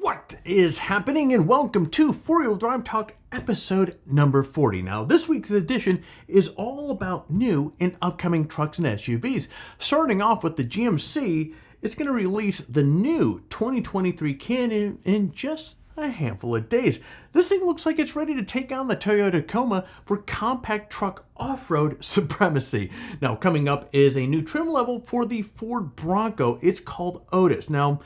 What is happening, and welcome to Four-Wheel Drive Talk episode number 40. Now, this week's edition is all about new and upcoming trucks and SUVs. Starting off with the GMC, it's going to release the new 2023 Canyon in just a handful of days. This thing looks like it's ready to take on the Toyota Tacoma for compact truck off-road supremacy. Now, coming up is a new trim level for the Ford Bronco. It's called Otis. Now,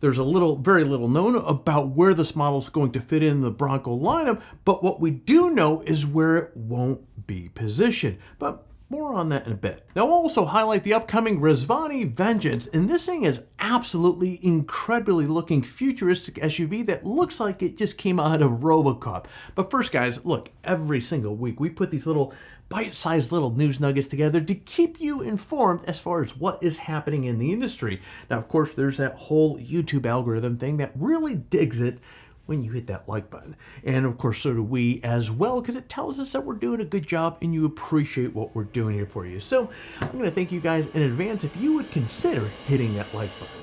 there's very little known about where this model is going to fit in the Bronco lineup, but what we do know is where it won't be positioned. But more on that in a bit. Now, I'll also highlight the upcoming Rezvani Vengeance, and this thing is absolutely incredibly looking futuristic SUV that looks like it just came out of RoboCop. But first, guys, look, every single week we put these little bite-sized little news nuggets together to keep you informed as far as what is happening in the industry. Now, of course, there's that whole YouTube algorithm thing that really digs it when you hit that like button. And of course, so do we as well, because it tells us that we're doing a good job and you appreciate what we're doing here for you. So I'm going to thank you guys in advance if you would consider hitting that like button.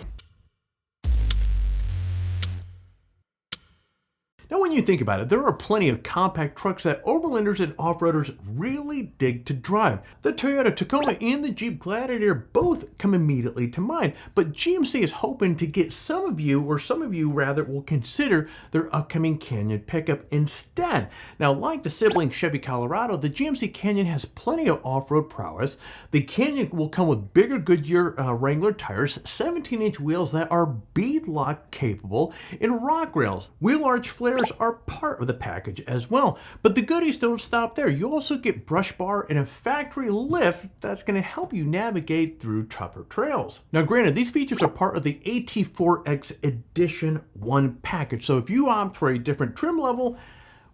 Now, when you think about it, there are plenty of compact trucks that overlanders and off-roaders really dig to drive. The Toyota Tacoma and the Jeep Gladiator both come immediately to mind, but GMC is hoping to get some of you rather, will consider their upcoming Canyon pickup instead. Now, like the sibling Chevy Colorado, the GMC Canyon has plenty of off-road prowess. The Canyon will come with bigger Goodyear Wrangler tires, 17-inch wheels that are beadlock capable, and rock rails. Wheel arch flares are part of the package as well. But the goodies don't stop there. You also get brush bar and a factory lift that's going to help you navigate through tougher trails. Now, granted, these features are part of the AT4X Edition 1 package. So if you opt for a different trim level,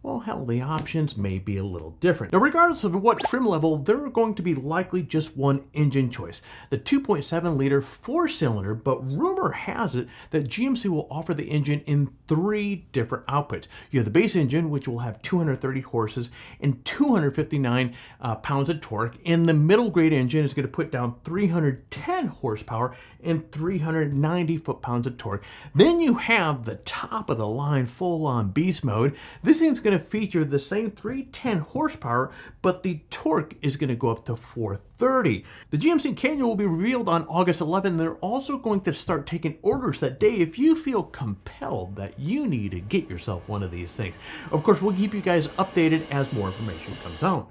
well, hell, the options may be a little different. Now, regardless of what trim level, there are going to be likely just one engine choice, the 2.7-liter four-cylinder, but rumor has it that GMC will offer the engine in 3 different outputs. You have the base engine, which will have 230 horses and 259 pounds of torque, and the middle grade engine is going to put down 310 horsepower and 390 foot-pounds of torque. Then you have the top of the line full-on beast mode. This thing's going to feature the same 310 horsepower, but the torque is going to go up to 430. The GMC Canyon will be revealed on August 11. They're also going to start taking orders that day if you feel compelled that you need to get yourself one of these things. Of course, we'll keep you guys updated as more information comes out.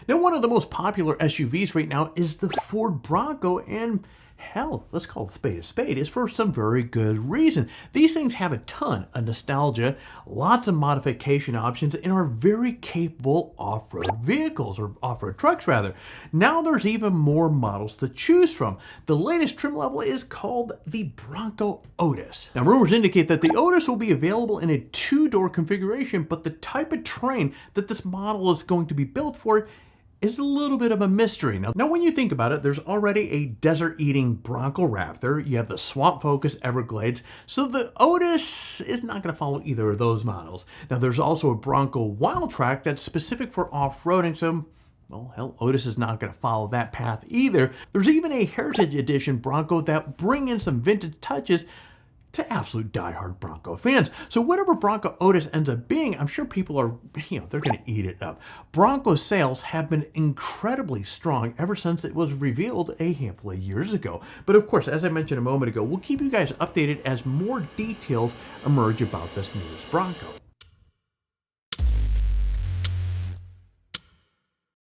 Now, one of the most popular SUVs right now is the Ford Bronco, and hell, let's call a spade, is for some very good reason. These things have a ton of nostalgia, lots of modification options, and are very capable off-road vehicles, or off-road trucks rather. Now there's even more models to choose from. The latest trim level is called the Bronco Otis. Now, rumors indicate that the Otis will be available in a 2-door configuration, but the type of terrain that this model is going to be built for is a little bit of a mystery. Now, when you think about it, there's already a desert-eating Bronco Raptor. You have the Swamp Focus Everglades. So the Otis is not going to follow either of those models. Now, there's also a Bronco Wildtrak that's specific for off-roading. So, well, hell, Otis is not going to follow that path either. There's even a Heritage Edition Bronco that bring in some vintage touches to absolute diehard Bronco fans. So whatever Bronco Otis ends up being, I'm sure people are, they're going to eat it up. Bronco sales have been incredibly strong ever since it was revealed a handful of years ago. But of course, as I mentioned a moment ago, we'll keep you guys updated as more details emerge about this newest Bronco.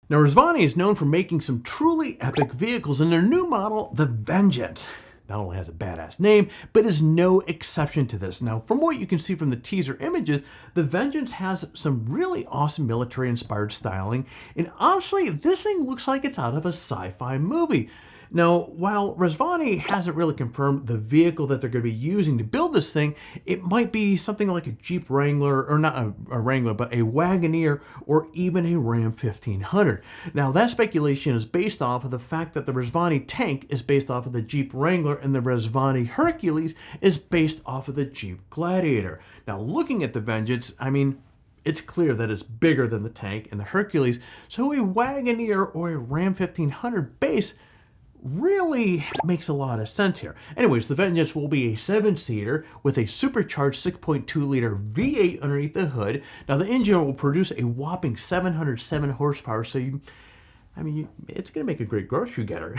Now, Rezvani is known for making some truly epic vehicles, and their new model, the Vengeance, not only has a badass name, but is no exception to this. Now, from what you can see from the teaser images, the Vengeance has some really awesome military-inspired styling, and honestly, this thing looks like it's out of a sci-fi movie. Now, while Rezvani hasn't really confirmed the vehicle that they're going to be using to build this thing, it might be something like a Jeep Wrangler, or not a Wrangler, but a Wagoneer, or even a Ram 1500. Now, that speculation is based off of the fact that the Rezvani tank is based off of the Jeep Wrangler, and the Rezvani Hercules is based off of the Jeep Gladiator. Now, looking at the Vengeance, I mean, it's clear that it's bigger than the tank and the Hercules, so a Wagoneer or a Ram 1500 base really makes a lot of sense here. Anyways, the Vengeance will be a 7-seater with a supercharged 6.2-liter V8 underneath the hood. Now, the engine will produce a whopping 707 horsepower, so it's going to make a great grocery getter.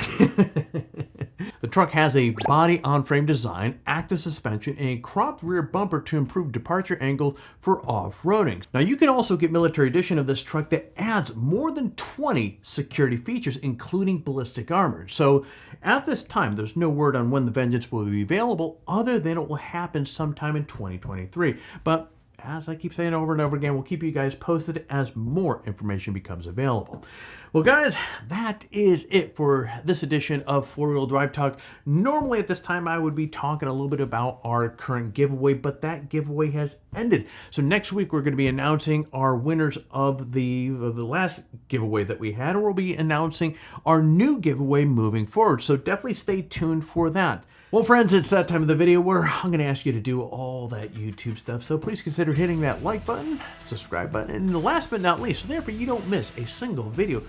The truck has a body on-frame design, active suspension, and a cropped rear bumper to improve departure angles for off-roading. Now, you can also get Military Edition of this truck that adds more than 20 security features, including ballistic armor. So, at this time, there's no word on when the Vengeance will be available, other than it will happen sometime in 2023. But as I keep saying over and over again, we'll keep you guys posted as more information becomes available. Well, guys, that is it for this edition of 4-Wheel Drive Talk. Normally at this time, I would be talking a little bit about our current giveaway, but that giveaway has ended. So next week, we're going to be announcing our winners of the last giveaway that we had, and we'll be announcing our new giveaway moving forward. So definitely stay tuned for that. Well, friends, it's that time of the video where I'm going to ask you to do all that YouTube stuff. So please consider hitting that like button, subscribe button, and last but not least, so therefore you don't miss a single video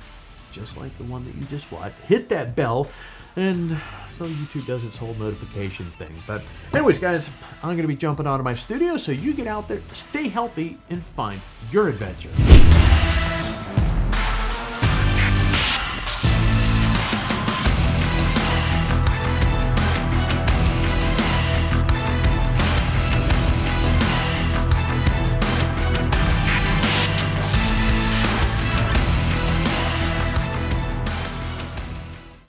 just like the one that you just watched. Hit that bell, and so YouTube does its whole notification thing. But anyways, guys, I'm going to be jumping out of my studio, so you get out there, stay healthy, and find your adventure.